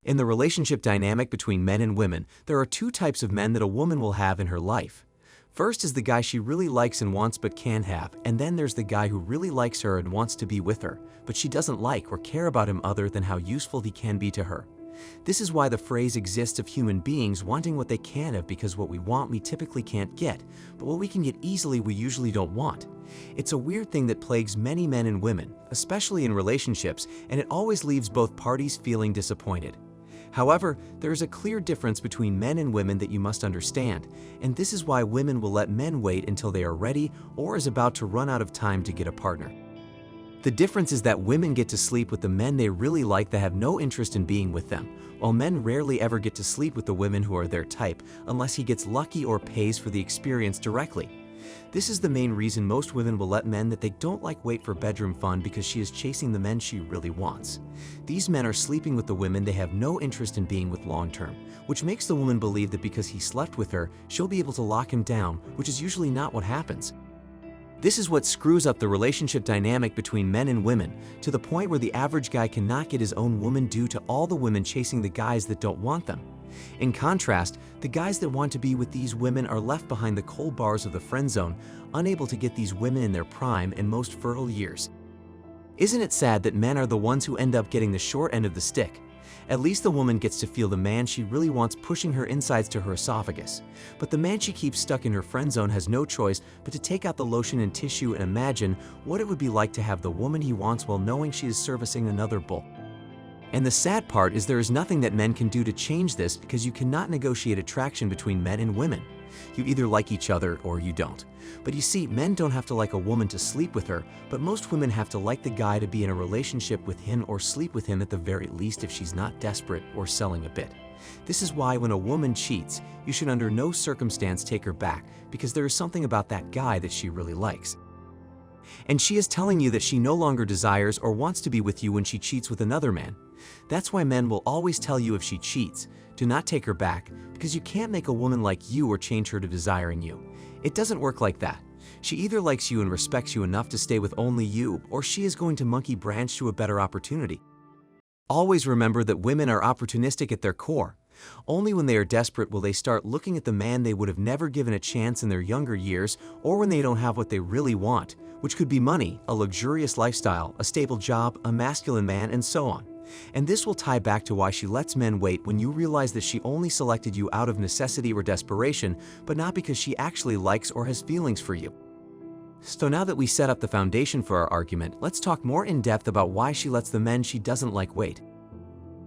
In the relationship dynamic between men and women, there are two types of men that a woman will have in her life. First is the guy she really likes and wants but can't have, and then there's the guy who really likes her and wants to be with her, but she doesn't like or care about him other than how useful he can be to her. This is why the phrase exists of human beings wanting what they can have, because what we want we typically can't get, but what we can get easily we usually don't want. It's a weird thing that plagues many men and women, especially in relationships, and it always leaves both parties feeling disappointed. However, there is a clear difference between men and women that you must understand, and this is why women will let men wait until they are ready or is about to run out of time to get a partner. The difference is that women get to sleep with the men they really like that have no interest in being with them, while men rarely ever get to sleep with the women who are their type unless he gets lucky or pays for the experience directly. This is the main reason most women will let men that they don't like wait for bedroom fun, because she is chasing the men she really wants. These men are sleeping with the women they have no interest in being with long term, which makes the woman believe that because he slept with her, she'll be able to lock him down, which is usually not what happens. This is what screws up the relationship dynamic between men and women, to the point where the average guy cannot get his own woman due to all the women chasing the guys that don't want them. In contrast, the guys that want to be with these women are left behind the cold bars of the friend zone, unable to get these women in their prime and most fertile years. Isn't it sad that men are the ones who end up getting the short end of the stick? At least the woman gets to feel the man she really wants pushing her insides to her esophagus. But the man she keeps stuck in her friend zone has no choice but to take out the lotion and tissue and imagine what it would be like to have the woman he wants while knowing she is servicing another bull. And the sad part is there is nothing that men can do to change this, because you cannot negotiate attraction between men and women. You either like each other or you don't. But you see, men don't have to like a woman to sleep with her, but most women have to like the guy to be in a relationship with him or sleep with him at the very least if she's not desperate or selling a bit. This is why when a woman cheats, you should under no circumstance take her back, because there is something about that guy that she really likes. And she is telling you that she no longer desires or wants to be with you when she cheats with another man. That's why men will always tell you if she cheats, do not take her back, because you can't make a woman like you or change her to desiring you. It doesn't work like that. She either likes you and respects you enough to stay with only you, or she is going to monkey branch to a better opportunity. Always remember that women are opportunistic at their core. Only when they are desperate will they start looking at the man they would have never given a chance in their younger years, or when they don't have what they really want, which could be money, a luxurious lifestyle, a stable job, a masculine man, and so on. And this will tie back to why she lets men wait when you realize that she only selected you out of necessity or desperation, but not because she actually likes or has feelings for you. So now that we set up the foundation for our argument, let's talk more in depth about why she lets the men she doesn't like wait.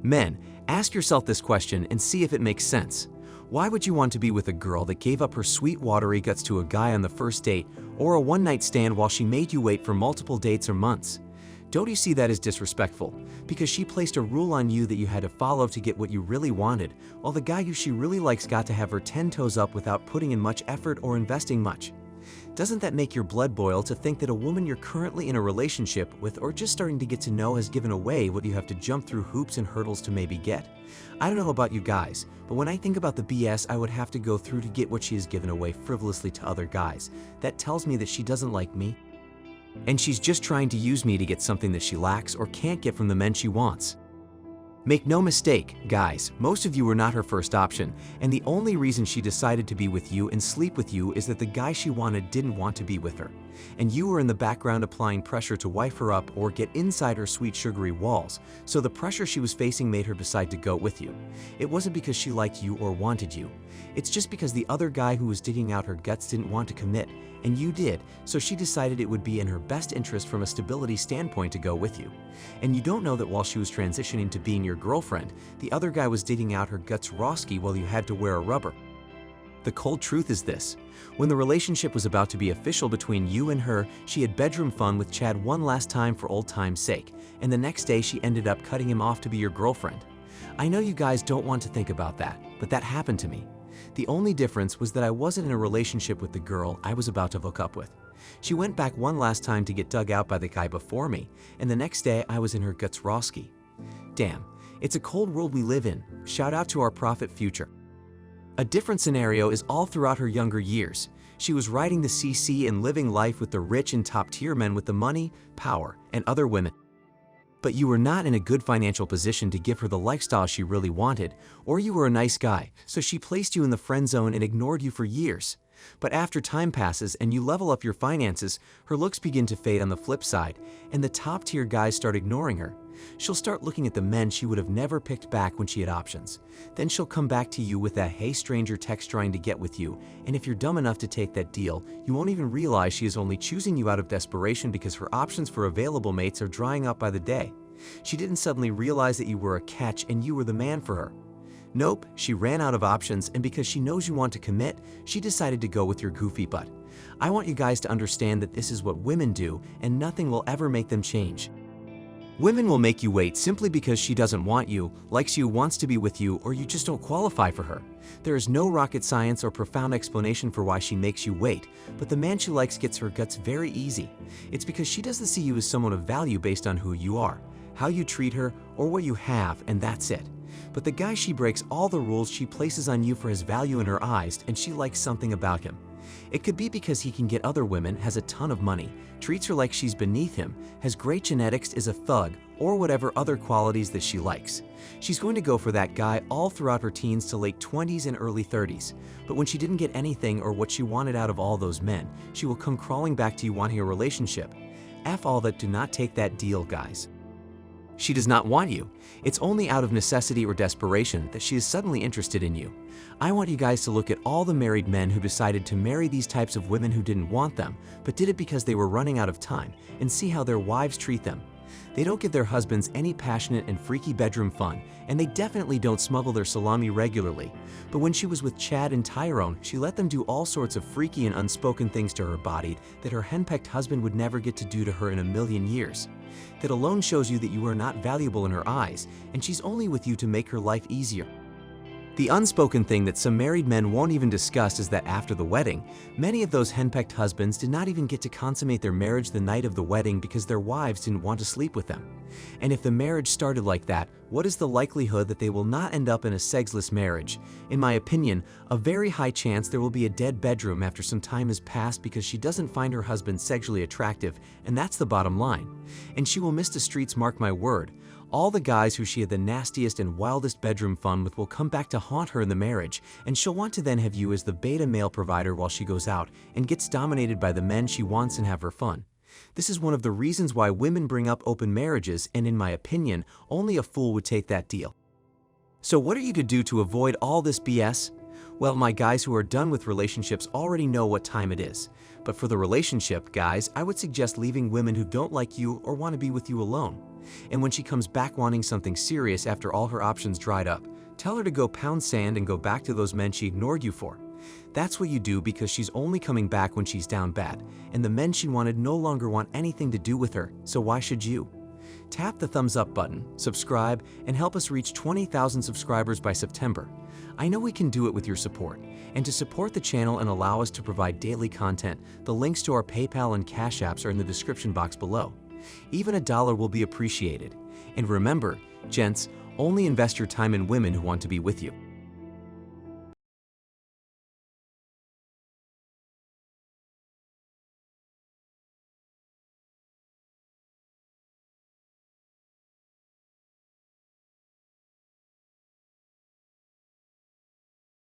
Men, ask yourself this question and see if it makes sense. Why would you want to be with a girl that gave up her sweet watery guts to a guy on the first date, or a one-night stand while she made you wait for multiple dates or months? Don't you see that as disrespectful? Because she placed a rule on you that you had to follow to get what you really wanted, while the guy who she really likes got to have her 10 toes up without putting in much effort or investing much. Doesn't that make your blood boil to think that a woman you're currently in a relationship with or just starting to get to know has given away what you have to jump through hoops and hurdles to maybe get? I don't know about you guys, but when I think about the BS I would have to go through to get what she has given away frivolously to other guys, that tells me that she doesn't like me. And she's just trying to use me to get something that she lacks or can't get from the men she wants. Make no mistake, guys, most of you were not her first option, and the only reason she decided to be with you and sleep with you is that the guy she wanted didn't want to be with her, and you were in the background applying pressure to wife her up or get inside her sweet sugary walls, so the pressure she was facing made her decide to go with you. It wasn't because she liked you or wanted you. It's just because the other guy who was digging out her guts didn't want to commit, and you did, so she decided it would be in her best interest from a stability standpoint to go with you. And you don't know that while she was transitioning to being your girlfriend, the other guy was digging out her guts rawski while you had to wear a rubber. The cold truth is this: when the relationship was about to be official between you and her, she had bedroom fun with Chad one last time for old time's sake, and the next day she ended up cutting him off to be your girlfriend. I know you guys don't want to think about that, but that happened to me. The only difference was that I wasn't in a relationship with the girl I was about to hook up with. She went back one last time to get dug out by the guy before me, and the next day I was in her guts rawski. Damn, it's a cold world we live in. Shout out to our prophet future. A different scenario is all throughout her younger years. She was riding the CC and living life with the rich and top-tier men with the money, power, and other women. But you were not in a good financial position to give her the lifestyle she really wanted, or you were a nice guy, so she placed you in the friend zone and ignored you for years. But after time passes and you level up your finances, her looks begin to fade on the flip side, and the top-tier guys start ignoring her. She'll start looking at the men she would have never picked back when she had options. Then she'll come back to you with that "hey stranger" text trying to get with you, and if you're dumb enough to take that deal, you won't even realize she is only choosing you out of desperation because her options for available mates are drying up by the day. She didn't suddenly realize that you were a catch and you were the man for her. Nope, she ran out of options, and because she knows you want to commit, she decided to go with your goofy butt. I want you guys to understand that this is what women do, and nothing will ever make them change. Women will make you wait simply because she doesn't want you, likes you, wants to be with you, or you just don't qualify for her. There is no rocket science or profound explanation for why she makes you wait, but the man she likes gets her guts very easy. It's because she doesn't see you as someone of value based on who you are, how you treat her, or what you have, and that's it. But the guy she breaks all the rules she places on you for his value in her eyes, and she likes something about him. It could be because he can get other women, has a ton of money, treats her like she's beneath him, has great genetics, is a thug, or whatever other qualities that she likes. She's going to go for that guy all throughout her teens to late 20s and early 30s. But when she didn't get anything or what she wanted out of all those men, she will come crawling back to you wanting a relationship. F all that, do not take that deal, guys. She does not want you. It's only out of necessity or desperation that she is suddenly interested in you. I want you guys to look at all the married men who decided to marry these types of women who didn't want them, but did it because they were running out of time, and see how their wives treat them. They don't give their husbands any passionate and freaky bedroom fun, and they definitely don't smuggle their salami regularly. But when she was with Chad and Tyrone, she let them do all sorts of freaky and unspoken things to her body that her henpecked husband would never get to do to her in a million years. That alone shows you that you are not valuable in her eyes, and she's only with you to make her life easier. The unspoken thing that some married men won't even discuss is that after the wedding, many of those henpecked husbands did not even get to consummate their marriage the night of the wedding because their wives didn't want to sleep with them. And if the marriage started like that, what is the likelihood that they will not end up in a sexless marriage? In my opinion, a very high chance there will be a dead bedroom after some time has passed because she doesn't find her husband sexually attractive, and that's the bottom line. And she will miss the streets, mark my word. All the guys who she had the nastiest and wildest bedroom fun with will come back to haunt her in the marriage, and she'll want to then have you as the beta male provider while she goes out and gets dominated by the men she wants and have her fun. This is one of the reasons why women bring up open marriages, and in my opinion, only a fool would take that deal. So what are you to do to avoid all this BS? Well, my guys who are done with relationships already know what time it is. But for the relationship, guys, I would suggest leaving women who don't like you or want to be with you alone. And when she comes back wanting something serious after all her options dried up, tell her to go pound sand and go back to those men she ignored you for. That's what you do because she's only coming back when she's down bad, and the men she wanted no longer want anything to do with her, so why should you? Tap the thumbs up button, subscribe, and help us reach 20,000 subscribers by September. I know we can do it with your support. And to support the channel and allow us to provide daily content, the links to our PayPal and Cash Apps are in the description box below. Even $1 will be appreciated. And remember, gents, only invest your time in women who want to be with you.